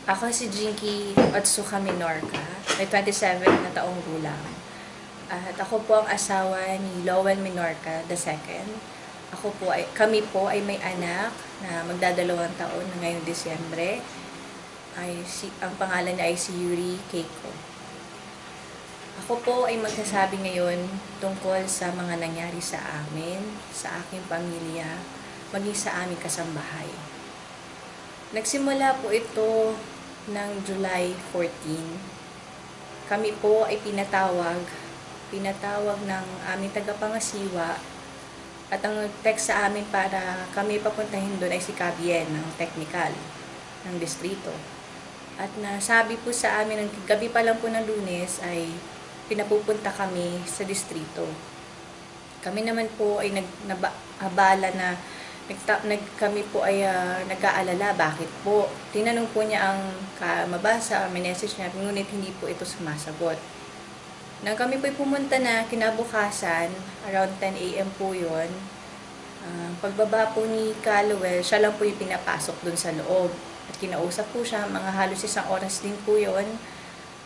Ako si Jinky Otsuka Minorca, may 27 na taong gulang. At ako po ang asawa ni Lowell Minorca II. Kami po ay may anak na magdadalawang taon na ngayong Disyembre. Ang pangalan niya ay si Yuri Keiko. Ako po ay magsasabi ngayon tungkol sa mga nangyari sa amin, sa aking pamilya, maging sa aming kasambahay. Nagsimula po ito ng July 14. Kami po ay pinatawag ng aming tagapangasiwa at ang text sa amin para kami papuntahin doon ay si Kabien ng technical ng distrito. At nasabi po sa amin ng gabi pa lang po ng Lunes ay pinapupunta kami sa distrito. Kami naman po ay nag-abala na kami po ay nag-aalala, bakit po? Tinanong po niya ang mabasa, may message niya, ngunit hindi po ito sumasagot. Nang kami po ay pumunta na kinabukasan, around 10 AM po yun, pagbaba po ni Lowell, siya lang po yung pinapasok dun sa loob. At kinausap po siya, mga halos 1 oras din po yun.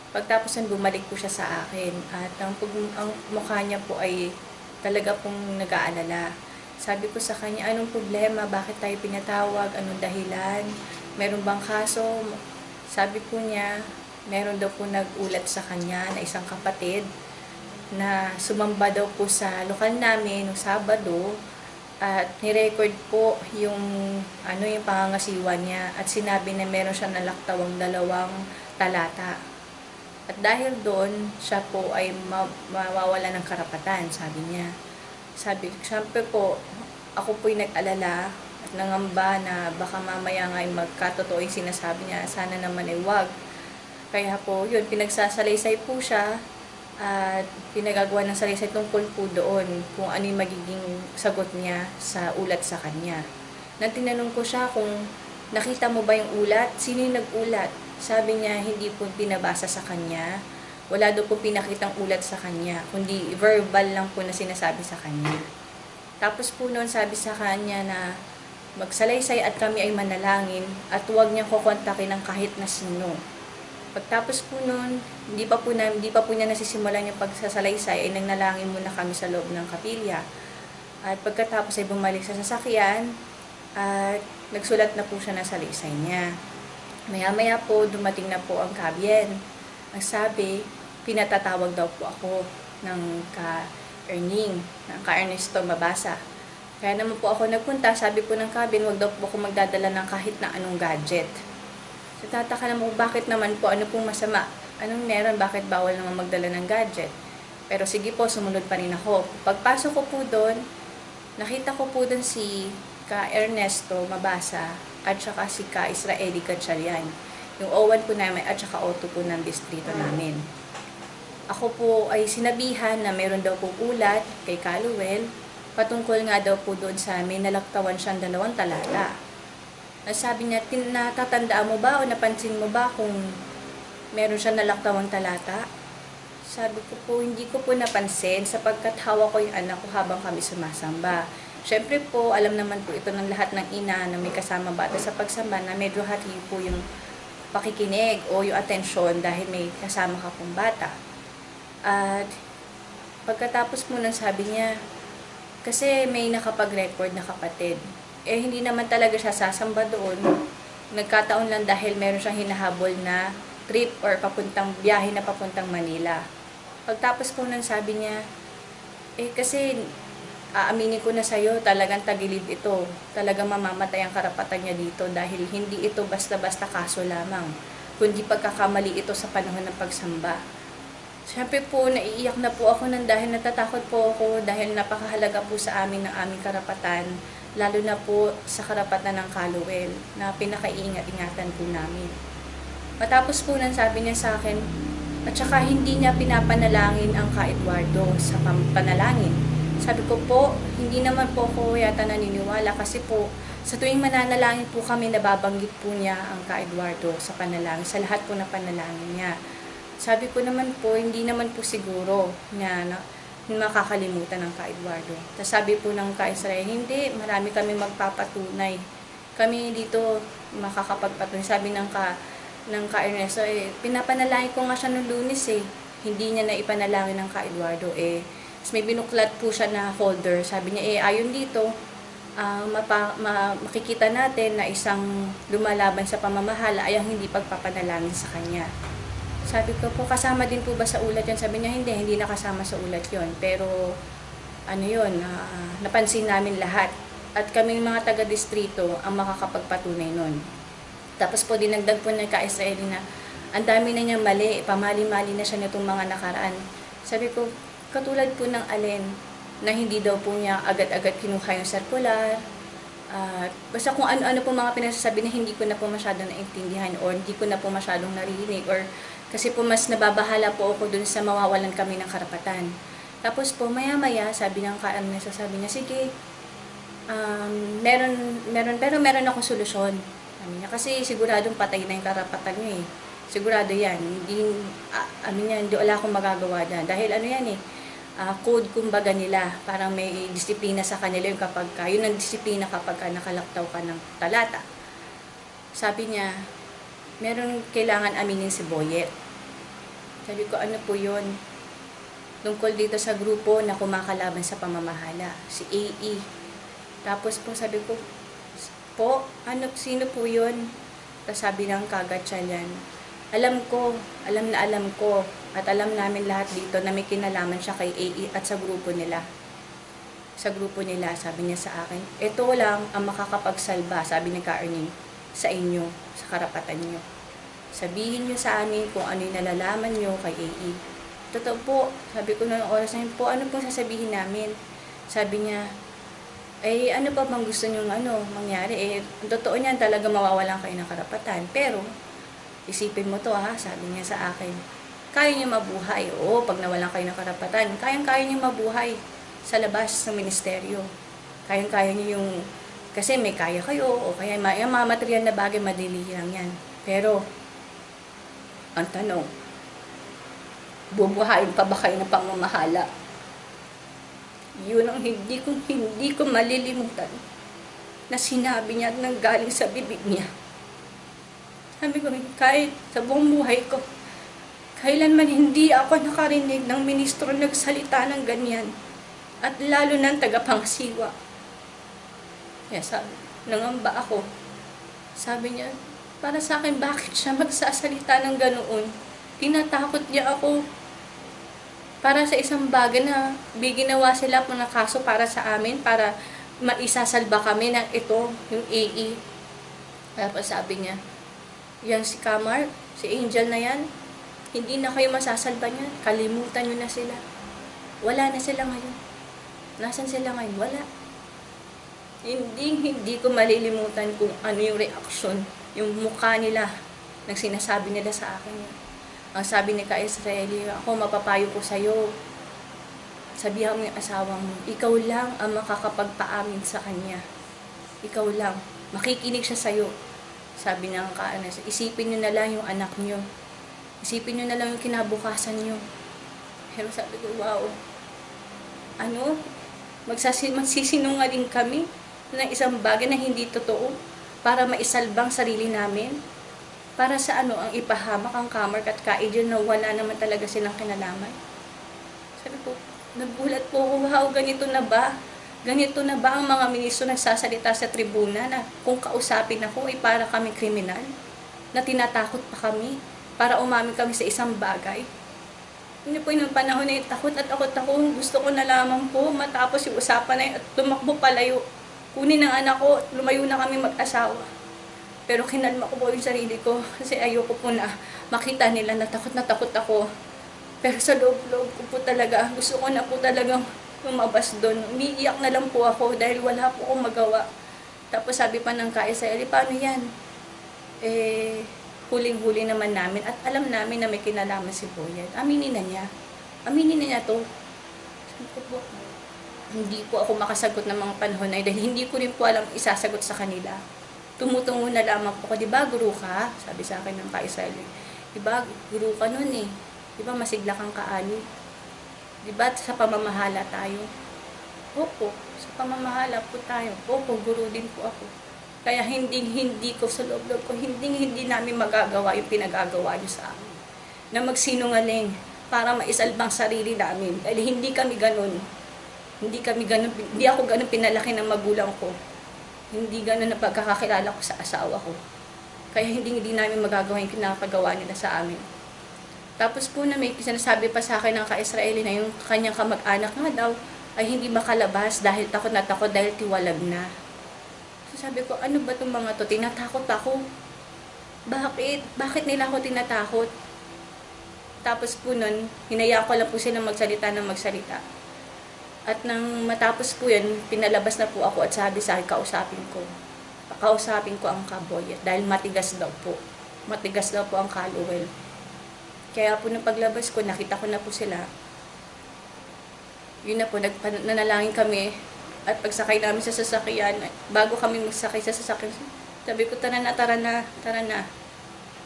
Pagtapos nun, bumalik po siya sa akin. At ang mukha niya po ay talaga pong nag-aalala. Sabi ko sa kanya, anong problema? Bakit tayo pinatawag? Anong dahilan? Meron bang kaso? Sabi po niya, meron daw po nag-ulat sa kanya na isang kapatid na sumamba daw po sa lokal namin noong Sabado at ni-record po yung pangangasiwa niya at sinabi na meron siya nalaktawang 2 talata. At dahil doon, siya po ay mawawala ng karapatan, sabi niya. Siyempre po, ako po'y nag-alala at nangamba na baka mamaya nga ay magkatotoo yung sinasabi niya, sana naman ay wag. Kaya po, yun, pinagsasalaysay po siya at pinagagawa ng salaysay tungkol po doon kung ano yung magiging sagot niya sa ulat sa kanya. Nang tinanong ko siya kung nakita mo ba yung ulat, sino yung nag-ulat? Sabi niya, hindi po pinabasa sa kanya. Wala daw po pinakitang ulat sa kanya, kundi verbal lang po na sinasabi sa kanya. Tapos po noon sabi sa kanya na magsalaysay at kami ay manalangin at huwag niyang kukontakin ng kahit na sino. Pagtapos po noon, hindi pa po niya nasisimulan yung pagsasalaysay, ay nagnalangin muna kami sa loob ng kapilya. At pagkatapos ay bumalik sa sasakyan at nagsulat na po siya ng salaysay niya. Maya-maya po dumating na po ang Kabien. Ang sabi, pinatatawag daw po ako ng ka-Erning, ng ka-Ernesto Mabasa. Kaya naman po ako nagpunta, sabi po ng Kabien, wag daw po ako magdadala ng kahit na anong gadget. So tataka naman po, bakit naman po, ano pong masama? Anong meron, bakit bawal naman magdala ng gadget? Pero sige po, sumunod pa rin ako. Pagpasok ko po doon, nakita ko po doon si ka-Ernesto Mabasa at saka si ka-Israeli Gatchalian. Yung O1 po namin at saka O2 po ng distrito namin. Ako po ay sinabihan na meron daw po ulat kay Lowell patungkol nga daw po doon sa may nalaktawan siyang 2 talata. Sabi niya, natatandaan mo ba o napansin mo ba kung meron siyang nalaktawang talata? Sabi ko po, hindi ko po napansin sapagkat hawak ko yung anak ko habang kami sumasamba. Siyempre po, alam naman po ito ng lahat ng ina na may kasama bata sa pagsamba na medyo hati po yung pakikinig o yung atensyon dahil may kasama ka pong bata. At pagkatapos po nang sabi niya, kasi may nakapag-record na kapatid. Hindi naman talaga siya sasamba doon. Nagkataon lang dahil meron siyang hinahabol na trip or biyahe na papuntang Manila. Pagtapos po nang sabi niya, kasi aaminin ko na sa'yo, talagang tagilid ito. Talagang mamamatay ang karapatan niya dito dahil hindi ito basta-basta kaso lamang, kundi pagkakamali ito sa panahon ng pagsamba. Siyempre po, naiiyak na po ako dahil natatakot po ako dahil napakahalaga po sa amin ng aming karapatan, lalo na po sa karapatan ng Lowell na pinakaiingat-ingatan po namin. Matapos po nang sabi niya sa akin, at saka hindi niya pinapanalangin ang ka-Eduardo sa panalangin. Sabi ko po, hindi naman po ako yata naniniwala kasi po sa tuwing mananalangin po kami, nababanggit po niya ang ka-Eduardo sa panalangin, sa lahat po na panalangin niya. Sabi ko naman po, hindi naman po siguro na makakalimutan ng ka-Eduardo. Tapos sabi po ng ka-Israel, hindi, marami kami magpapatunay. Kami dito makakapagpatunay. Sabi ng ng Ka Ernesto, pinapanalangin ko nga siya nung Lunes Hindi niya na ipanalangin ng Ka Eduardo may binuklat po siya na folder. Sabi niya ayon dito, makikita natin na isang lumalaban sa pamamahala ay ang hindi pagpapanalangin sa kanya. Sabi ko po, kasama din po ba sa ulat yun? Sabi niya, hindi nakasama sa ulat yon. Pero, napansin namin lahat. At kaming mga taga-distrito ang makakapagpatunay nun. Tapos po, dinagdag po ng Ka-Israeli na ang dami na niyang mali, pamali-mali na siya nitong mga nakaraan. Sabi ko, katulad po ng alin, na hindi daw po niya agad-agad kinuha yung circular. Basta kung ano-ano po mga pinagsasabi na hindi ko na po masyadong naintindihan or hindi ko na po masyadong naririnig or kasi po mas nababahala po ako dun sa mawawalan kami ng karapatan. Tapos po maya-maya sabi ng Ka-Ernesto, sabi niya, sige, meron akong solusyon. Sabi niya, kasi siguradong patay na yung karapatan niyo Sigurado yan. Hindi wala akong magagawa dyan. Dahil code kumbaga nila, parang may disiplina sa kanila yung yun ang disiplina kapag nakalaktaw ka ng talata. Sabi niya, meron kailangan aminin si Boyet. Sabi ko, ano po yun? Tungkol dito sa grupo na kumakalaban sa pamamahala, si AE. Tapos po sabi ko, sino po yun? Tapos sabi ng kagatsalyan, alam ko, at alam namin lahat dito na may kinalaman siya kay AE at sa grupo nila. Sa grupo nila, sabi niya sa akin, ito lang ang makakapagsalba, sabi ni Ka-Ernie, sa inyo, sa karapatan niyo. Sabihin niyo sa amin kung ano yung nalalaman niyo kay AE. Totoo po, sabi ko noong oras na yun po, ano pong sasabihin namin? Sabi niya, ano pa bang gusto niyong mangyari? Totoo niyan, talaga mawawalan kayo ng karapatan. Pero, isipin mo to sabi niya sa akin. Kaya niyo mabuhay. Oo, pag nawalan kayo ng karapatan, kaya niyo mabuhay sa labas ng ministeryo. Kaya niyo yung, kasi may kaya kayo, o kaya yung mga material na bagay, madali lang yan. Pero, ang tanong, bubuhayin pa ba kayo ng pamamahala? Yun ang hindi ko malilimutan na sinabi niya at nanggaling sa bibig niya. Sabi ko, kahit sa buong buhay ko, kailanman hindi ako nakarinig ng ministro nagsalita ng ganyan. At lalo ng tagapangasiwa. Kaya nangamba ako. Sabi niya, para sa akin, bakit siya magsasalita ng ganoon? Tinatakot niya ako. Para sa isang bagay na ginawa sila ng kaso para sa amin, para maisasalba kami ng ito, yung AE. Tapos sabi niya, yan si Kamar, si Angel na yan, hindi na kayo masasalba niyan. Kalimutan nyo na sila. Wala na sila ngayon. Nasaan sila ngayon? Wala. Hindi ko malilimutan kung ano yung reaksyon, yung mukha nila, nang sinasabi nila sa akin. Ang sabi ni Ka-Israeli, ako mapapayo ko sa'yo. Sabihan mo yung asawa mo, ikaw lang ang makakapagpaamin sa kanya. Ikaw lang. Makikinig siya sa'yo. Sabi ng Ka-Ernesto, isipin nyo na lang yung anak nyo. Isipin nyo na lang yung kinabukasan nyo. Pero sabi ko, wow. Magsisinungaling kami ng isang bagay na hindi totoo para maisalbang sarili namin. Para sa ang ipahamak ang Kamar at Ka-Angel na wala naman talaga silang kinalaman. Sabi ko, nagulat po ako, wow, ganito na ba? Ganito na ba ang mga ministro nagsasalita sa tribuna na kung kausapin ako ay para kami kriminal? Na tinatakot pa kami para umamin kami sa isang bagay? Hindi po yung panahon na yung takot at takot ako. Gusto ko na lamang po matapos yung usapan na yun at tumakbo palayo. Kunin ang anak ko, lumayo na kami mag-asawa. Pero kinalma ko po yung sarili ko kasi ayoko po na makita nila na takot ako. Pero sa loob-loob ko po talaga, gusto ko na po talagang lumabas doon. Umiiyak na lang po ako dahil wala po akong magawa. Tapos sabi pa ng Ka-Israeli, paano yan? Huling-huli naman namin at alam namin na may kinalaman si Boyet. Aminin na niya to. Sabi ko po, hindi po ako makasagot ng mga panahon na dahil hindi ko rin po alam isasagot sa kanila. Tumutungo na lamang po ko, diba guru ka? Sabi sa akin ng Ka-Israeli. Diba guru ka nun Diba masigla kang kaali? Diba sa pamamahala tayo? Opo, sa pamamahala po tayo. Opo, guru din po ako. Kaya hindi ko sa loob-loob ko, hindi namin magagawa yung pinagagawa niyo sa amin. Na magsinungaling para maisalbang sarili namin. Dahil hindi kami ganun. Hindi ako ganun pinalaki ng magulang ko. Hindi ganun na pagkakakilala ko sa asawa ko. Kaya hindi namin magagawa yung pinapagawa nila sa amin. Tapos po na may sinasabi pa sa akin ng ka-Israeli na yung kanyang kamag-anak nga daw ay hindi makalabas dahil takot na takot dahil tiwalag na. So sabi ko, ano ba itong mga to? Tinatakot ako. Bakit? Bakit nila ako tinatakot? Tapos po nun, hinayaan ko lang po silang magsalita ng magsalita. At nang matapos po yun, pinalabas na po ako at sabi sa akin, kausapin ko ang kaboyet dahil matigas daw po. Matigas daw po ang kaluwel. Kaya po nung paglabas ko, nakita ko na po sila. Yun na po, nanalangin kami. At pagsakay namin sa sasakyan, bago kami magsakay sa sasakyan, sabi ko, tara na.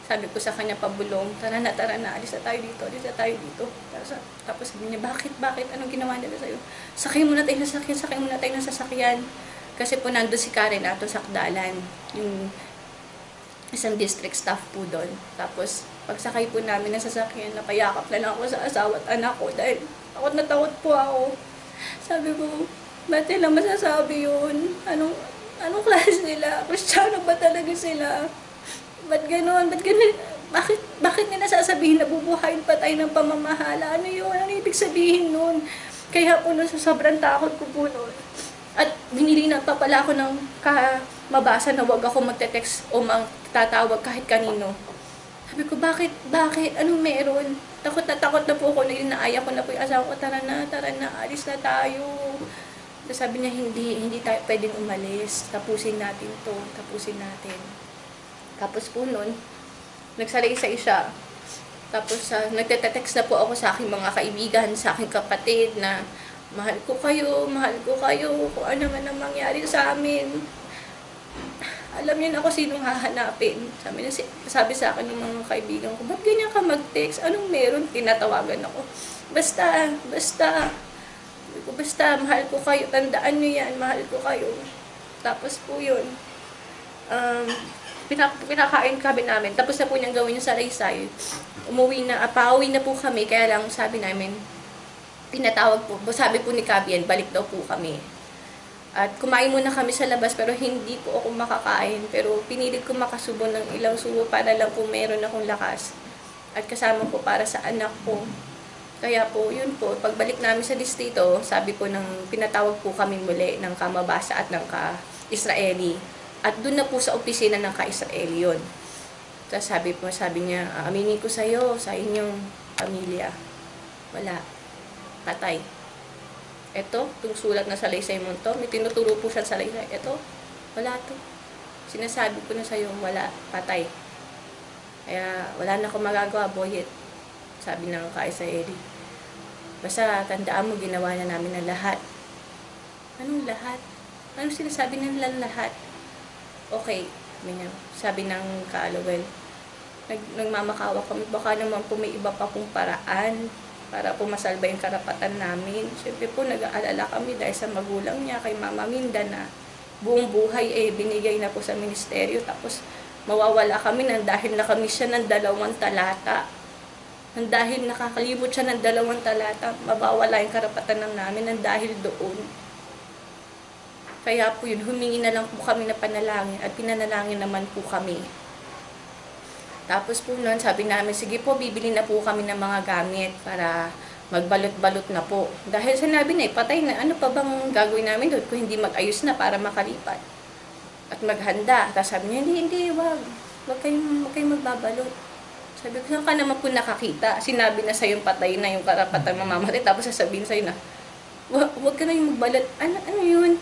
Sabi ko sa kanya, pabulong, tara na, alis na tayo dito. Tapos sabi niya, bakit? Anong ginawa nila sa'yo? Sakay muna tayo ng sasakyan. Kasi po nandun si Karen ato sa Sakdalan, yung isang district staff po doon. Tapos, pagsakay po namin ng sasakyan, napayakap na lang ako sa asawa at anak ko dahil takot na takot po ako. Sabi ko, ba't nila masasabi yun? Anong klase nila? Kristiyano ba talaga sila? Ba't ganon? Bakit nila sasabihin na bubuhayin pa tayo ng pamamahala? Ano yun? Ano ibig sabihin nun? Kaya po sa sobrang takot ko po nun. At binilinan pa pala ako ng mabasa na wag ako magte-text o magtatawag kahit kanino. Sabi ko, bakit? Anong meron? Takot na po ako na inaaya ko na po yung asawa ko, tara na, alis na tayo. So sabi niya, hindi tayo pwedeng umalis. Tapusin natin. Tapos po nun, nagsalaysay siya. Tapos nagte-text na po ako sa aking mga kaibigan, sa aking kapatid na mahal ko kayo, kung ano man ang mangyari sa amin. Alam niyo na ako sinong hahanapin. Sabi sa akin ng mga kaibigan ko, ba't ganyan ka mag-text? Anong meron? Tinatawagan ako. Basta, mahal ko kayo. Tandaan niyo yan, mahal ko kayo. Tapos po yun, pinakain kami namin. Tapos na po niyang gawin yung salaysay. Pauwi na po kami, kaya lang sabi namin, pinatawag po, sabi po ni Kabian, balik daw po kami. At kumain muna kami sa labas, pero hindi po ako makakain. Pero pinilit ko makasubo ng ilang subo para lang po meron akong lakas. At kasama po para sa anak ko. Kaya po, yun po, pagbalik namin sa distrito, sabi po pinatawag po kami muli ng kamabasa at ng ka-Israeli. At doon na po sa opisina ng ka-Israeli yun. Tapos sabi niya, aminin ko sa inyong pamilya. Wala. Patay. Ito, itong sulat na salaysay mo to, may tinuturo po siya sa salaysay. Ito, wala to. Sinasabi ko na sa'yo, wala, patay. Kaya, wala na akong magagawa, boyet. Sabi ng ka-Israeli. Basta, tandaan mo, ginawa na namin ang lahat. Anong lahat? Anong sinasabi nila lahat? Okay, sabi ng ka-Alawel. Nagmamakawa kami, baka naman po may iba pa pong paraan para po masalba yung karapatan namin. Siyempre po, nag-aalala kami dahil sa magulang niya, kay Mama Minda na buong buhay binigay na po sa ministeryo. Tapos, mawawala kami dahil nakamiss siya ng 2 talata. Dahil nakakalimot siya ng 2 talata, mabawala yung karapatan namin dahil doon. Kaya po yun, humingi na lang po kami na panalangin at pinanalangin naman po kami. Tapos po noon, sabi namin, sige po, bibili na po kami ng mga gamit para magbalot-balot na po. Dahil sinabi na, patay na, ano pa bang gagawin namin doon kung hindi mag-ayos na para makalipat? At maghanda. Tapos sabi niya, hindi, wag kayong magbabalot. Sabi ko, saan ka naman po nakakita? Sinabi na sa'yo patay na yung karapatan mamamatay. Tapos sasabihin sa'yo na, wag ka na yung magbalot. Ano yun?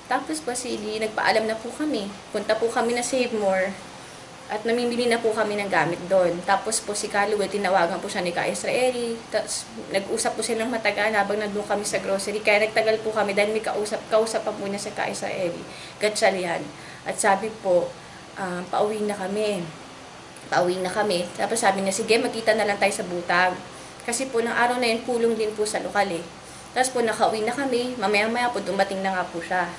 Tapos po, nagpaalam na po kami. Punta po kami na Save More. At namimili na po kami ng gamit doon. Tapos po si Kaluel, tinawagan po siya ni ka-Israeli. Tapos nag-usap po silang matagal habang nandun kami sa grocery. Kaya nagtagal po kami dahil may kausap pa po niya sa ka-Israeli. Gatchalian. At sabi po, pauwi na kami. Tapos sabi niya, sige, magkita na lang tayo sa butag. Kasi po, ng araw na yun, pulong din po sa lokal eh. Tapos po, nakauwi na kami. Mamaya-maya po, dumating na nga po siya.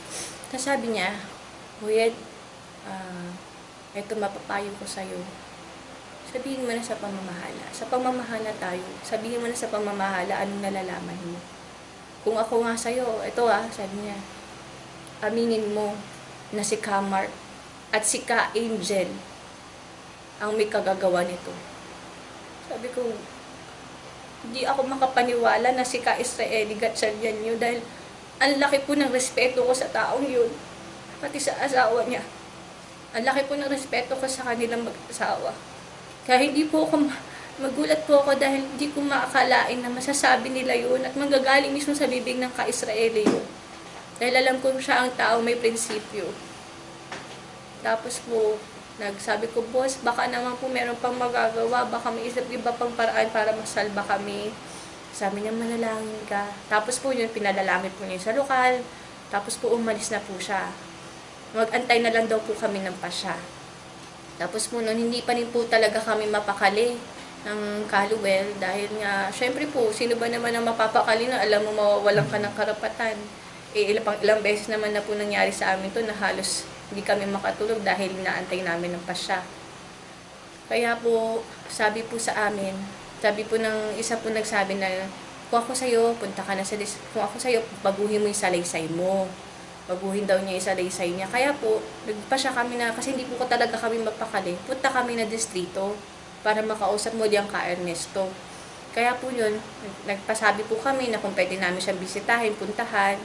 Tapos sabi niya, Huyed, Ito mapapayo ko sa'yo. Sabihin mo na sa pamamahala. Sa pamamahala tayo. Sabihin mo na sa pamamahala anong nalalaman mo. Kung ako nga sa'yo, ito sabi niya, aminin mo na si Kamar at si Ka Angel ang may kagagawa nito. Sabi ko, hindi ako makapaniwala na si Ka Israeli Gatchalian yun dahil ang laki po ng respeto ko sa taong yun, pati sa asawa niya. Ang laki po ng respeto ko sa kanilang mag-asawa. Kaya hindi po ako, magulat po ako dahil hindi ko maakalain na masasabi nila yun at manggagaling mismo sa bibig ng Ka-Israeli yun. Dahil alam ko siya ang tao may prinsipyo. Tapos po, nagsabi ko, boss, baka naman po meron pang magagawa, baka may iba pang paraan para masalba kami. Sabi niya, manalangin ka. Tapos po yun, pinadalangin po niya sa lokal. Tapos po, umalis na po siya. Mag-antay na lang daw po kami ng pasya. Tapos po noon, hindi pa rin po talaga kami mapakali ng Kaluwel dahil nga, syempre po, sino ba naman ang mapapakali na alam mo mawawalan ka ng karapatan. Ilang beses naman na po nangyari sa amin to na halos hindi kami makatulog dahil inaantay namin ng pasya. Kaya po, sabi po sa amin, sabi po ng isa po nagsabi na, kung ako sa'yo, punta ka na sa kung ako sa'yo, baguhin mo yung salaysay mo. Baguhin daw niya yung salaysay niya. Kaya po, nagpasya kami na, kasi hindi po ko talaga kami mapakali, punta kami na distrito para makausap mo diyang Ka Ernesto. Kaya po yun, nagpasabi po kami na kung pwede namin siyang bisitahin, puntahan.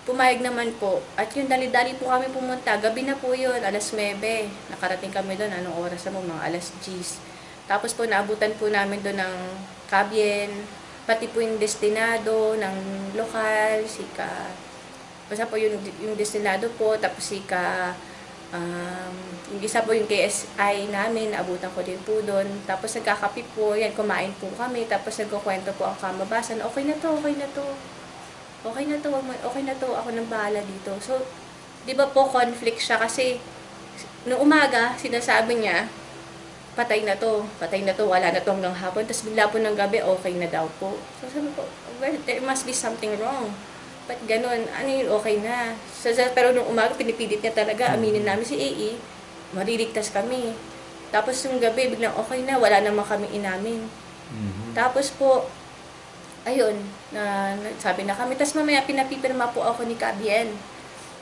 Pumayag naman po. At yun, dali-dali po kami pumunta. Gabi na po yun, alas 9. Nakarating kami doon, anong oras na mo? Mga alas 10. Tapos po, naabutan po namin doon ng Kabyen, pati po yung destinado ng lokal, basta po yung destinado po, tapos yung isa po yung KSI namin, naabutan ko din po doon. Tapos nagkakape po, yan, kumain po kami, tapos nagkukwento po ang kamabasan, okay na to, okay na to. Okay na to, ako nang bahala dito. So, di ba po conflict siya kasi noong umaga, sinasabi niya, patay na to, wala na to hanggang hapon. Tapos bigla po ng gabi, okay na daw po. So, sabi ko, well, there must be something wrong. Ba't ganun? Ano yun, okay na. So, pero nung umaga, pinipilit niya talaga, aminin namin si AE, mariligtas kami. Tapos yung gabi, biglang okay na, wala naman kami inamin. Tapos po, ayun, sabi na kami. Tapos mamaya pinapipirma po ako ni Kabyen.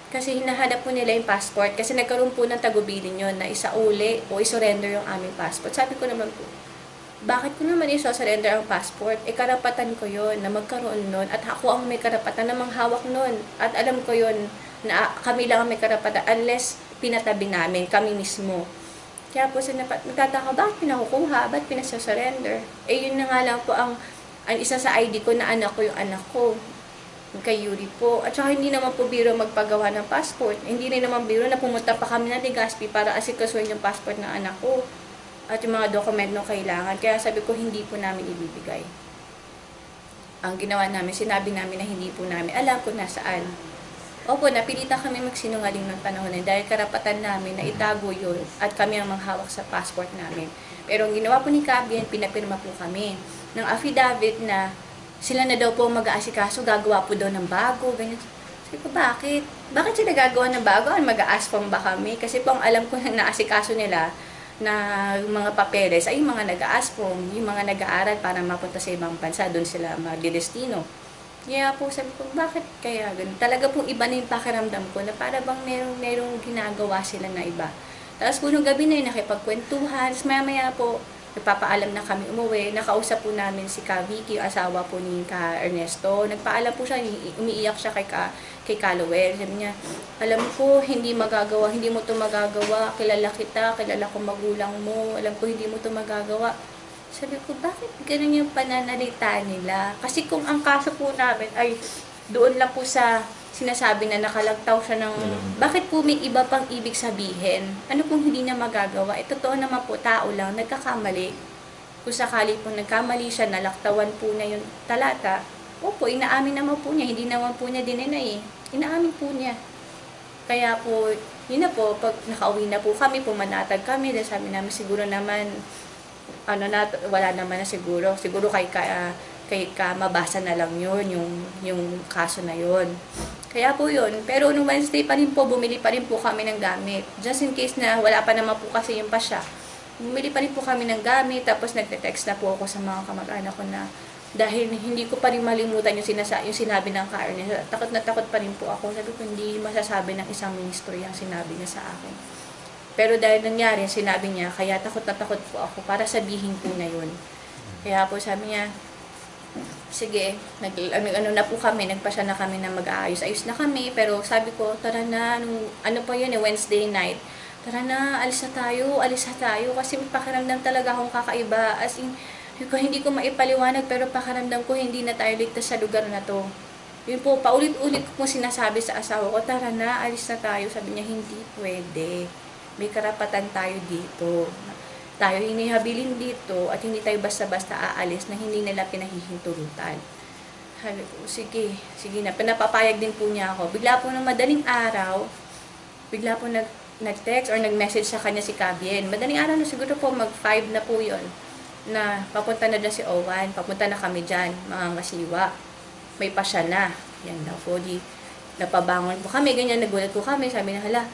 Kasi hinahanap po nila yung passport. Kasi nagkaroon po ng tagubilin yun na isauli o isurrender yung aming passport. Sabi ko naman po, bakit ko naman iso-surrender ang passport? Karapatan ko yun na magkaroon nun. At ako ang may karapatan na manghawak nun. At alam ko yun na kami lang ang may karapatan unless pinatabi namin, kami mismo. Kaya po nagtataka, bakit pinakukuha? Bakit pinasasurrender? Yun na nga lang po ang isa sa ID ko na anak ko yung anak ko. Kay Yuri po. At saka hindi naman po biro magpagawa ng passport. Hindi rin naman biro na pumunta pa kami ng Legazpi para asikasuhin yung passport ng anak ko. At yung mga dokumento kailangan. Kaya sabi ko, hindi po namin ibibigay. Ang ginawa namin, sinabi namin na hindi po namin alam kung nasaan. Opo, napilitan kami magsinungaling ng panahon na dahil karapatan namin na itago yun at kami ang manghawak sa passport namin. Pero ang ginawa po ni Kabyen, pinapirma po kami ng affidavit na sila na daw po mag-aasikaso, gagawa po daw ng bago, ganyan. Sabi ko, bakit? Bakit sila gagawa ng bago? Mag-a-asphalt ba kami? Kasi po ang alam ko na naasikaso nila na mga papeles ay yung mga nag-a-asphalt, yung mga nag-aaral para mapunta sa ibang bansa, doon sila magdidestino. Kaya po sabi ko, bakit kaya ganun? Talaga pong iba na yung pakiramdam ko na para bang merong ginagawa sila na iba. Tapos po nung gabi na yun, nakipagkwentuhan. Tapos maya po, nagpapaalam na kami umuwi. Nakausap po namin si Ka Vicky, yung asawa po ni Ka Ernesto. Nagpaalam po siya, umiiyak siya kay Kaluwel. Sabi niya, alam ko, hindi mo to magagawa. Kilala kita, kilala ko magulang mo. Alam ko, hindi mo to magagawa. Sabi ko, bakit ganun yung pananalita nila? Kasi kung ang kaso po namin ay doon lang po sa sinasabi na nakalagtaw siya ng, bakit po may iba pang ibig sabihin? Ano kung hindi niya magagawa? Totoo naman po, tao lang, nagkakamali. Kung sakali po nagkamali siya, nalaktawan po niya yung talata, opo, inaamin naman po niya, hindi naman po niya dinenay. Inaamin po niya. Kaya po, yun na po, pag nakauwi na po kami, pumanatag kami, dahil sabi namin siguro naman, wala naman na siguro kay mabasa na lang yun, yung kaso na yun. Kaya po yun. Pero nung Wednesday pa rin po, bumili pa rin po kami ng gamit. Just in case na wala pa naman po kasi yung pasya. Bumili pa rin po kami ng gamit, tapos nagte-text na po ako sa mga kamag-anak ko na dahil hindi ko pa rin malimutan yung sinabi ng ka-Ernest. Takot na takot pa rin po ako. Sabi ko, hindi masasabi ng isang ministro yung sinabi niya sa akin. Pero dahil nangyari, sinabi niya, kaya takot na takot po ako para sabihin po na yun. Kaya po sabi niya, sige, ano na po kami, nagpasya na kami na mag-aayos-ayos na kami. Pero sabi ko, tara na, ano pa yun, Wednesday night. Tara na, alis na tayo. Kasi may pakiramdam talaga akong kakaiba. As in, hindi ko maipaliwanag, pero pakiramdam ko hindi na tayo ligtas sa lugar na to. Yun po, paulit-ulit ko sinasabi sa asawa ko, tara na, alis na tayo. Sabi niya, hindi pwede. May karapatan tayo dito. Tayo hinihabilin dito at hindi tayo basta-basta aalis na hindi nila pinahihintulutan. Sabi ko, sige na. Pinapapayag din po niya ako. Bigla po ng madaling araw, bigla po nag-text or nag-message sa kanya si Kabien. Madaling araw na siguro po, mag-5 na po yun. Na papunta na dyan si Owan. Papunta na kami dyan, mga ngasiwa. May pasya na. Yan daw po. Napabangon po kami. Ganyan, nagulat po kami. Sabi na, hala,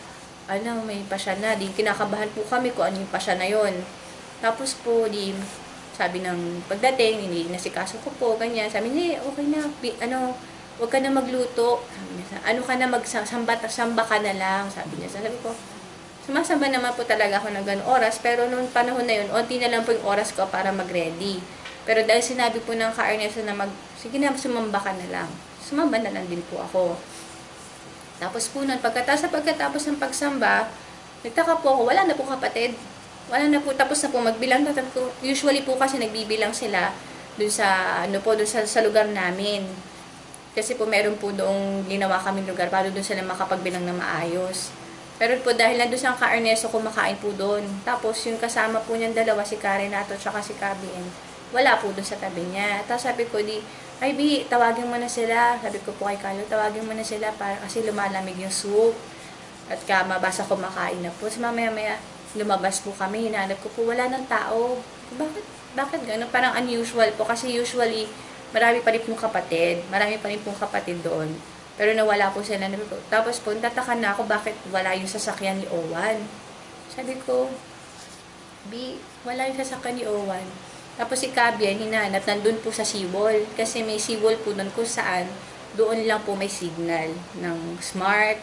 may pasya na. Di kinakabahan po kami kung ano yung pasya na yun. Tapos po, sabi ng pagdating, hindi nasikaso ko po, ganyan. Sabi niya, okay na, huwag ka na magluto. Sabi niya, samba ka na lang. Sabi niya, sabi ko, sumasamba naman po talaga ako ng ganong oras, pero noong panahon na yun, onti na lang po yung oras ko para mag-ready. Pero dahil sinabi po ng ka-Ernesto na sige na, sumamba ka na lang. Sumamba na lang din po ako. Tapos po nun, pagkatapos ng pagsamba, nagtaka po ako, wala na po kapatid. Wala na po, tapos na po magbilang. Usually po kasi nagbibilang sila dun sa lugar namin. Kasi po meron po doong ginawa kami lugar para doon sila makapagbilang na maayos. Pero po dahil nandun sa ka-Ernesto, kumakain po doon. Tapos yung kasama po niyang dalawa, si Karenato at si Kabien, wala po doon sa tabi niya. Tapos sabi ko, ay Bi, tawagin mo na sila. Sabi ko po kay Carlo, tawagin mo na sila para kasi lumalamig yung soup. At mabasa kumakain na po. So mamaya-maya, lumabas po kami, hinanap ko po, wala ng tao. Bakit gano'n? Parang unusual po kasi usually, marami pa rin pong kapatid doon. Pero nawala po sila. Tapos po, tataka na ako bakit wala yung sasakyan ni Owan. Sabi ko, Bi, wala yung sasakyan ni Owan. Tapos si Kabien, hinanap, nandun po sa seawall. Kasi may seawall po doon kung saan, doon lang po may signal ng Smart.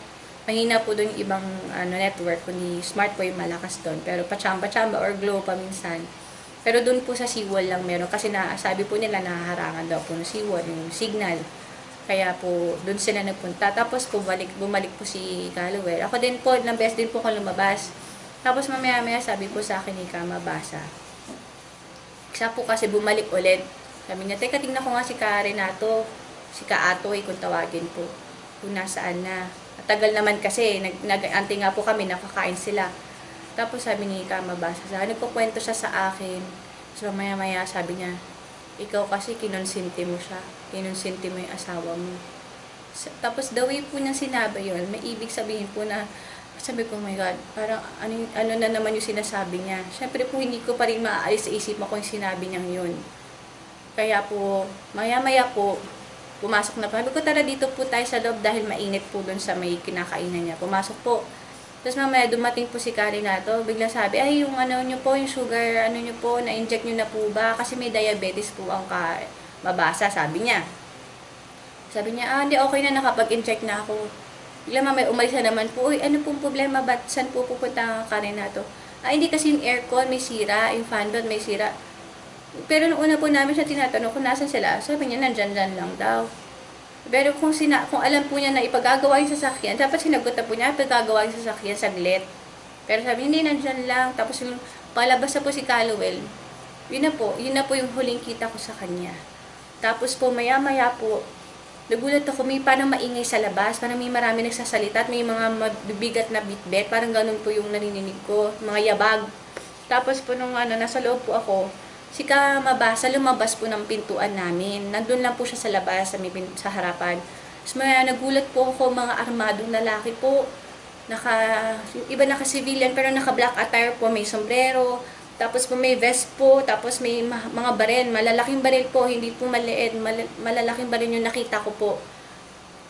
Mahina po doon yung ibang network, kundi Smart po yung malakas doon. Pero pachamba-chamba or Glow pa minsan. Pero doon po sa seawall lang meron. Kasi sabi po nila nahaharangan daw po ng seawall, yung signal. Kaya po, doon sila nagpunta. Tapos bumalik po si Callowell. Ako din po, ng best din po ako lumabas. Tapos mamaya-maya sabi po sa akin ni Kamabasa. Siya po kasi bumalik ulit. Sabi niya, teka, tingnan ko nga si Karenato, si Kaatoy, kung tawagin po. Kung nasaan na. At tagal naman kasi, nag-antay nga po kami, nakakain sila. Tapos sabi ni Kamabasa, nagkukwento siya sa akin. So maya-maya sabi niya, ikaw kasi kinonsinti mo siya. Kinonsinti mo yung asawa mo. Tapos the way po niyang sinabi yun, may ibig sabihin po na, sabi ko, oh my God, parang ano na naman yung sinasabi niya. Siyempre po, hindi ko pa rin maaalis sa isip mo kung yung sinabi niyang yun. Kaya po, maya-maya po, pumasok na po. Sabi ko, tara dito po tayo sa loob dahil mainit po doon sa may kinakainan niya. Pumasok po. Tapos mamaya dumating po si Karenato, bigla sabi, ay yung niyo po, yung sugar, niyo po, na-inject niyo na po ba? Kasi may diabetes po ang Mabasa, sabi niya. Sabi niya, hindi, okay na, nakapag-inject na ako. Bigla mamaya umalis na naman po, uy, ano pong problema, ba't saan po pupunta ang Karenato? Hindi kasi yung aircon may sira, yung fan doon may sira. Pero nung una po namin siya tinatanong kung nasan sila, sabi niya, nandyan lang daw. Pero kung alam po niya na ipagagawa yung sasakyan, dapat sinagot na po niya, ipagagawa yung sasakyan saglit. Pero sabi niya, hindi, nandyan lang. Tapos yung palabas na po si Callowell, yun na po yung huling kita ko sa kanya. Tapos po, maya-maya po, nagulat ako, may parang maingay sa labas, parang may marami nagsasalita at may mga mabibigat na bitbit, parang ganun po yung narinig ko, mga yabag. Tapos po nung nasa loob po ako, si Kamabasa lumabas po ng pintuan namin. Nandun lang po siya sa labas, sa harapan. Tapos nagulat po ako, mga armadong lalaki po. Yung iba naka-civilian, pero naka-black attire po, may sombrero. Tapos po may vest po, tapos may mga baril, malalaking baril po, hindi po maliit, malalaking baril yung nakita ko po.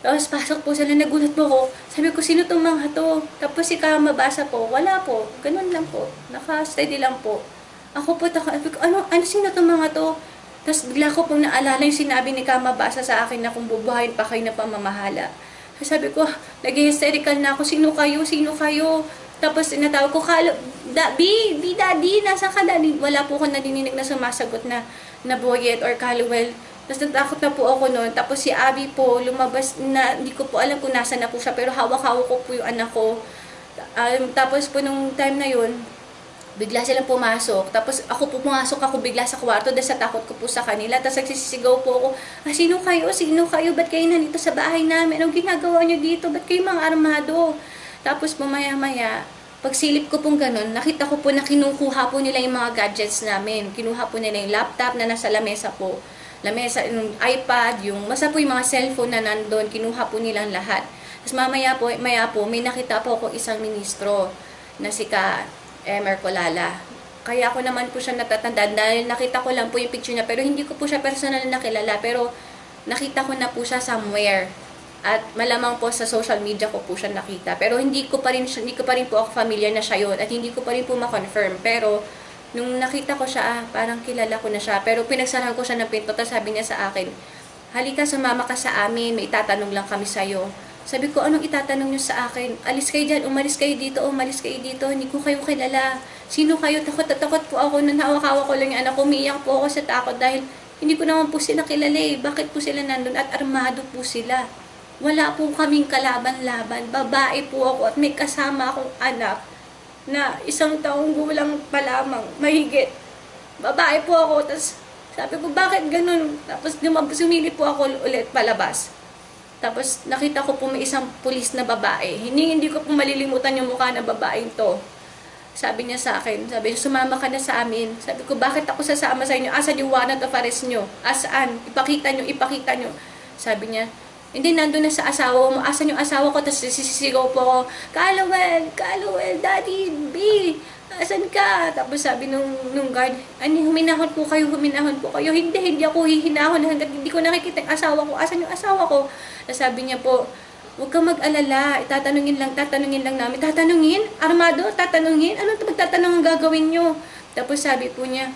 Tapos pasok po sila, nagulat po ako. Sabi ko, sino tong mga to? Tapos si Kamabasa po, wala po. Ganun lang po. Naka-steady lang po. Ako po, sabi ko, ano sino tong mga to? Tapos bigla ko pong naalala yung sinabi ni Kamabasa sa akin na kung bubuhayin pa kayo na pamamahala. Sabi ko, naging hysterical na ako, sino kayo? Sino kayo? Tapos tinatawag ko, Daddy, nasa ka, Daddy? Wala po ako nadinig na sumasagot na Boyet or Kaluel. Tapos natakot na po ako noon. Tapos si Abby po, lumabas na, hindi ko po alam kung nasa na po siya, pero hawak-hawak ko po yung anak ko. Tapos po nung time na yun, bigla silang pumasok. Tapos ako pumasok ako bigla sa kwarto dahil sa takot ko po sa kanila. Tapos nagsisigaw po ako, sino kayo? Sino kayo? Ba't kayo nandito sa bahay namin? Anong ginagawa nyo dito? Ba't kayo mga armado? Tapos maya-maya, pagsilip ko pong ganun, nakita ko po na kinukuha po nila yung mga gadgets namin. Kinuha po nila yung laptop na nasa lamesa po. Lamesa, yung iPad, basta po yung mga cellphone na nandun, kinuha po nilang lahat. Tapos maya po, may nakita po ako isang ministro na si Emer Colala. Kaya ako naman po siya natatandaan dahil nakita ko lang po yung picture niya, pero hindi ko po siya personal na nakilala, pero nakita ko na po siya somewhere. At malamang po sa social media ko po siya nakita. Pero hindi ko pa rin po ako familiar na siya yun, at hindi ko pa rin po ma-confirm. Pero nung nakita ko siya, parang kilala ko na siya. Pero pinagsarahan ko siya ng pinto, tapos sabi niya sa akin, halika, sumama ka sa amin, may itatanong lang kami sa'yo. Sabi ko, anong itatanong niyo sa akin? Alis kayo dyan, umalis kayo dito, hindi ko kayo kilala. Sino kayo? Takot po ako, nung hawak-hawak ko lang yung anak ko, umiiyak po ako sa takot dahil hindi ko naman po sila kilala eh. Bakit po sila nandun? At armado po sila. Wala po kaming kalaban-laban. Babae po ako at may kasama akong anak na 1 taong gulang pa lamang, mahigit. Babae po ako, tapos sabi ko, bakit ganun? Tapos sumilip po ako ulit palabas. Tapos nakita ko po may isang pulis na babae. Hindi ko po malilimutan yung mukha na babaeng to. Sabi niya sa akin, sabi niya, sumama ka na sa amin. Sabi ko, bakit ako sasama sa inyo? Asan yung warrant of arrest nyo? Asaan? Ipakita nyo. Sabi niya, hindi, nandun na sa asawa mo. Asan yung asawa ko? Tapos sisisigaw po ako, Kaluel, Daddy, B, asan ka? Tapos sabi nung guard, huminahon po kayo. Hindi ako hihinahon hanggang hindi ko nakikita yung asawa ko. Asan yung asawa ko? Tapos sabi niya po, huwag kang mag-alala, tatanungin lang namin. Tatanungin? Armado? Tatanungin? Anong pagtatanong ang gagawin nyo? Tapos sabi po niya,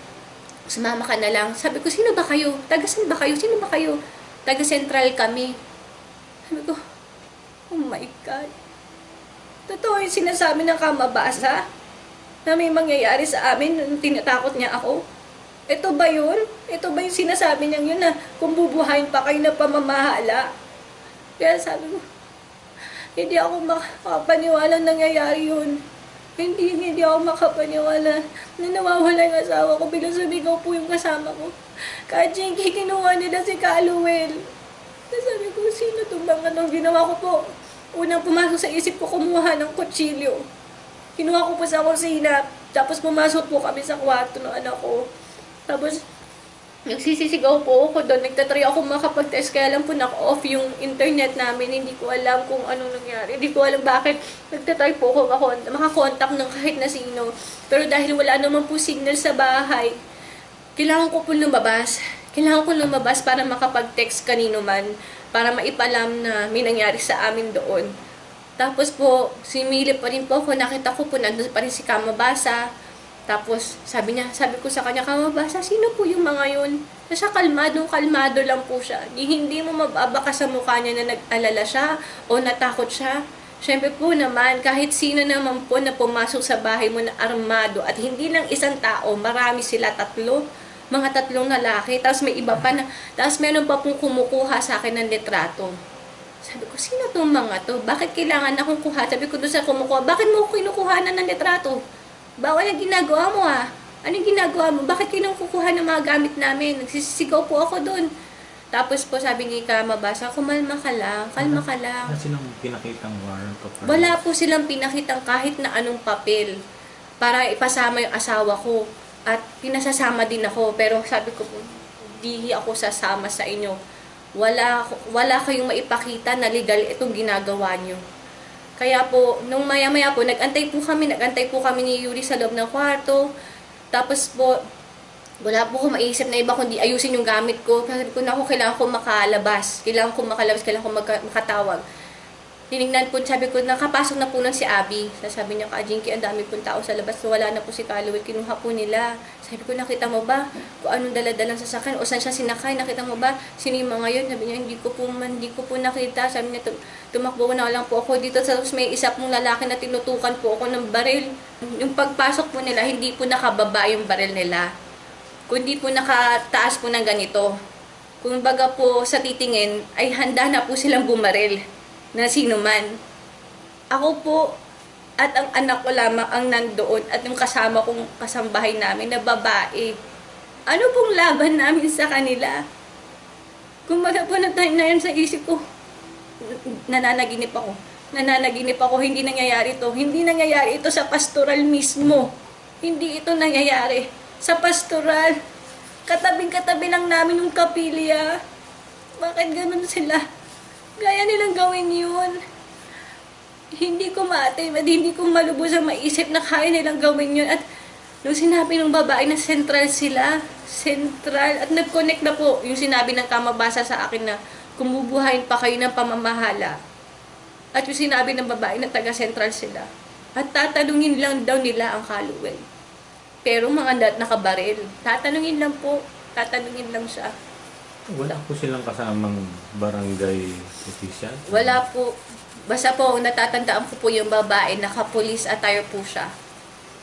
sumama ka na lang. Sabi ko, sino ba kayo? Taga-san ba kayo? Sino ba kayo? Taga-Central kami. Sabi ko, oh my God. Totoo yung sinasabi ng Kamabasa na may mangyayari sa amin nung tinatakot niya ako. Ito ba yun? Ito ba yung sinasabi niya yun na kung bubuhayin pa kayo na pamamahala? Kaya sabi ko, hindi ako makapaniwala nangyayari yun. Hindi ako makapaniwala na nawawala yung asawa ko. Biglang sumigaw po yung kasama ko. Kahit kinuha nila si Kaluel. Sabi ko, sino itong mga nung ginawa ko po? Unang pumasok sa isip ko, kumuha ng kutsilyo. Kinuha ko po sa kusina. Tapos pumasok po kami sa kwarto ng anak ko. Tapos, nagsisisigaw po ako doon. Nagtatry ako makapag-test. Kaya lang po naka-off yung internet namin. Hindi ko alam kung anong nangyari. Hindi ko alam bakit. Nagtatry po ako makakontak ng kahit na sino. Pero dahil wala naman po signal sa bahay, kailangan ko po lumabas. Para makapag-text kanino man, para maipalam na may nangyari sa amin doon. Tapos po, similip pa rin po ako, nakita ko po nandun pa rin si Kamabasa. Tapos sabi ko sa kanya, Kamabasa, sino po yung mga yun? Nasa kalmado lang po siya. Hindi mo mababaka sa mukha niya na nag-alala siya o natakot siya. Siyempre po naman, kahit sino naman po na pumasok sa bahay mo na armado at hindi lang isang tao, marami sila, 3. Mga 3 lalaki, tapos may iba pa na, tapos meron pa pong kumukuha sa akin ng litrato. Sabi ko, sino tong mga to? Bakit kailangan akong kuha? Sabi ko doon sa kumukuha, bakit mo kinukuha na ng litrato? Bawal ang ginagawa mo ah. Anong ginagawa mo? Bakit kinukuha ng mga gamit namin? Nagsisigaw po ako doon. Tapos po sabi ni Kamabasa, kumalma ka lang. Wala silang pinakitang warrant of arrest? Wala po silang pinakitang kahit na anong papel para ipasama yung asawa ko. At pinasasama din ako, pero sabi ko po, hindi ako sasama sa inyo. Wala kayong maipakita na legal itong ginagawa nyo. Kaya po, nung maya-maya po, nag-antay po kami ni Yuri sa loob ng kwarto. Tapos po, Wala po ko maiisip na iba kundi ayusin yung gamit ko. Sabi ko na ako, kailangan ko makalabas. Kailangan ko makatawag. Tinignan po, sabi ko, nakapasok na po nun si Abby. Sabi niya, Jinky, ang dami pong tao sa labas. Wala na po si Calloway. Kinuha po nila. Sabi ko, nakita mo ba kung anong daladalang sasakyan? O saan siya sinakay? Nakita mo ba? Sino yung mga yun? Sabi niya, hindi ko po nakita. Sabi niya, tumakbo na lang po ako dito. Tapos may isa pong lalaki na tinutukan po ako ng baril. Yung pagpasok po nila, hindi po nakababa yung baril nila. Kundi po nakataas po ng ganito. Kung baga po sa titingin, ay handa na po silang bumaril na sino man. Ako po at ang anak ko lamang ang nandoon at yung kasama kong kasambahay namin na babae. Ano pong laban namin sa kanila? Kung baga po na yun sa isip ko, nananaginip ako. Nananaginip ako, hindi nangyayari ito. Hindi nangyayari ito sa pastoral mismo. Hindi ito nangyayari sa pastoral. Katabing-katabi lang namin yung kapilya. Bakit ganun sila? Kaya nilang gawin yun. Hindi ko hindi ko malubos ang maisip na kaya nilang gawin yun. At nung sinabi ng babae na central sila, central, at nag-connect na po yung sinabi ng kamabasa sa akin na kumubuhayin pa kayo ng pamamahala. At yung sinabi ng babae na taga-central sila. At tatanungin lang daw nila ang Calloway. Pero mga nakabaril. Tatanungin lang po. Tatanungin lang siya. Wala po silang kasamang barangay official? Wala po. Basta po, natatandaan ko po yung babae, naka-police attire po siya.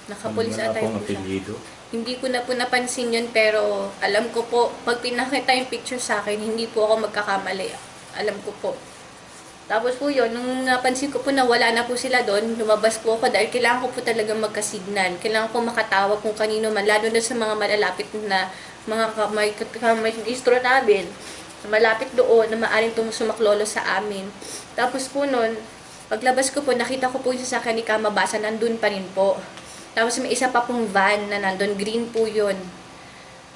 Naka-police attire po siya. Apelyido? Hindi ko na po napansin yun, pero alam ko po, pag pinakita yung picture sa akin, hindi po ako magkakamali. Alam ko po. Tapos po yun, nung napansin ko po na wala na po sila doon, lumabas po ako dahil kailangan ko po talagang magkasignal. Kailangan ko makatawag kung kanino man, lalo na sa mga malalapit na mga kamay-istro namin, malapit doon na maaaring sumaklolo sa amin. Tapos po nun, paglabas ko po, nakita ko po yung sasakyan ni Kamabasa, nandun pa rin po. Tapos may isa pa pong van na nandun, green po yun.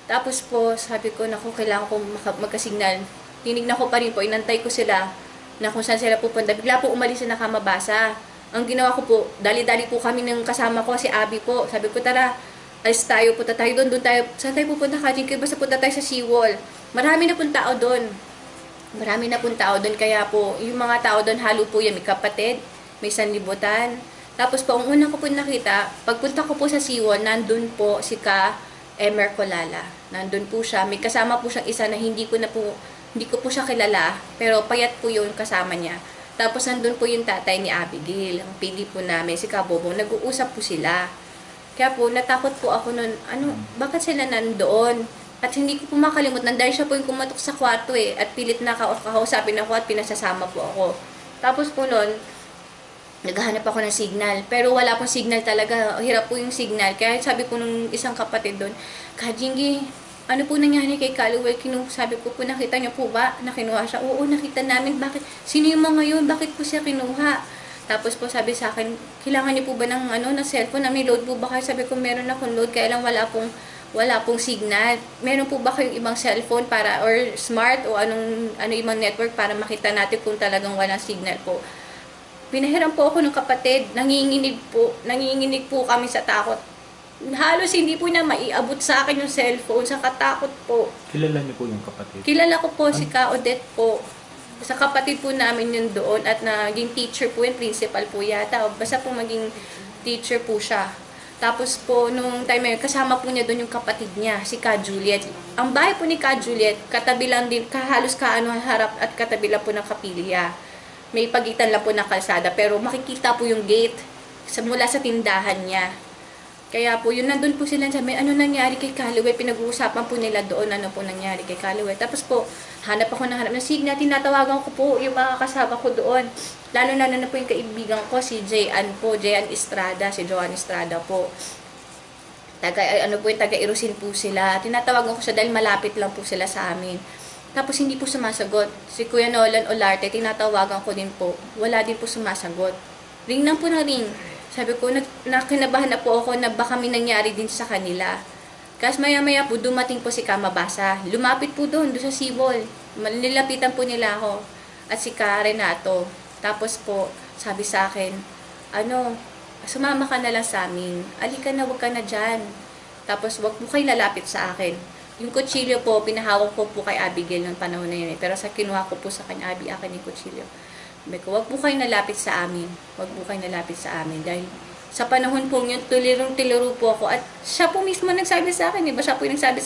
Tapos po, sabi ko, naku, kailangan ko magkasignal. Tinignan ko pa rin po, inantay ko sila na kung saan sila pupunta. Bigla po umalis na Kamabasa. Ang ginawa ko po, dali-dali po kami ng kasama ko, si Abby po. Sabi ko, tara, alis tayo, punta tayo doon tayo. Saan tayo pupunta, Jinky? Basta punta tayo sa seawall. Marami na pong tao doon. Marami na pong tao doon. Kaya po, yung mga tao doon, halo po yan. May kapatid, may sanlibutan. Tapos po, ang unang ko po nakita, pagpunta ko po sa seawall, nandun po si Emer Colala. Nandun po siya. May kasama po siyang isa na hindi ko po siya kilala, pero payat po yung kasama niya. Tapos nandun po yung tatay ni Abigail. Ang pili po namin, si Kabobong. Nag-uusap po sila. Kaya po, natakot po ako nun, bakit sila nandoon? At hindi ko po makalimutan, dahil siya po yung kumatok sa kwarto at pilit na kausapin ako at pinasasama po ako. Tapos po nun, naghahanap ako ng signal, pero wala pong signal talaga, hirap po yung signal. Kaya sabi po nung isang kapatid doon, Jinky, ano po nangyari kay Calloway? Sabi ko po, nakita niyo po ba na kinuha siya? Oo, nakita namin. Bakit? Sino yung mga yun? Bakit po siya kinuha? Tapos po sabi sa akin, kailangan niyo po ba ng cellphone? Na may load po ba kayo? Sabi ko, meron akong load, kaya lang wala pong signal. Meron po ba kayong ibang cellphone para, or smart, o ano ibang network para makita natin kung talagang walang signal po? Pinahiram po ako ng kapatid, nanginginig po kami sa takot. Halos hindi po na maiabot sa akin yung cellphone, sa katakot po. Kilala niyo po yung kapatid? Kilala ko po si Ka Odette po. Sa kapatid po namin yun doon at naging teacher po yun, principal po yata. Basta po maging teacher po siya. Tapos po, nung time na yun, kasama po niya doon yung kapatid niya, si Ka Juliet. Ang bahay po ni Ka Juliet, katabi lang din, halos harap at katabi lang po ng kapilya. May pagitan lang po ng kalsada, pero makikita po yung gate mula sa tindahan niya. Kaya po, yun nandun po sila sabi, ano nangyari kay Calloway? Pinag-uusapan po nila doon, ano po nangyari kay Calloway. Tapos po, hanap ng signal, tinatawagan ko po yung mga kasama ko doon. Lalo na po yung kaibigan ko, si Jayan Estrada, si Joan Estrada po. Taga-Irusin po sila. Tinatawagan ko siya dahil malapit lang po sila sa amin. Tapos hindi po sumasagot. Si Kuya Nolan Olarte, tinatawagan ko din po. Wala din po sumasagot. Ring lang po na ring. Sabi ko, nakinabahan na po ako na baka may nangyari din sa kanila. Kasi maya-maya po, dumating po si Kamabasa. Lumapit po doon sa seawall. Nilapitan po nila ako. At si Ka Renato. Tapos po, sabi sa akin, sumama ka na lang sa amin. Alika na, huwag ka na dyan. Tapos, wag po kayo lalapit sa akin. Yung kutsilyo po, pinahawak ko po kay Abigail noong panahon na yun. Pero sa kinuha ko po sa kanya, Abi, akin yung kutsilyo. Sabi ko, wag po kayo nalapit sa amin. Wag po kayo nalapit sa amin. Dahil sa panahon po yun, tulirong-tiliro po ako. At siya po mismo nagsabi sa akin, diba? Siya po yung nagsabi sa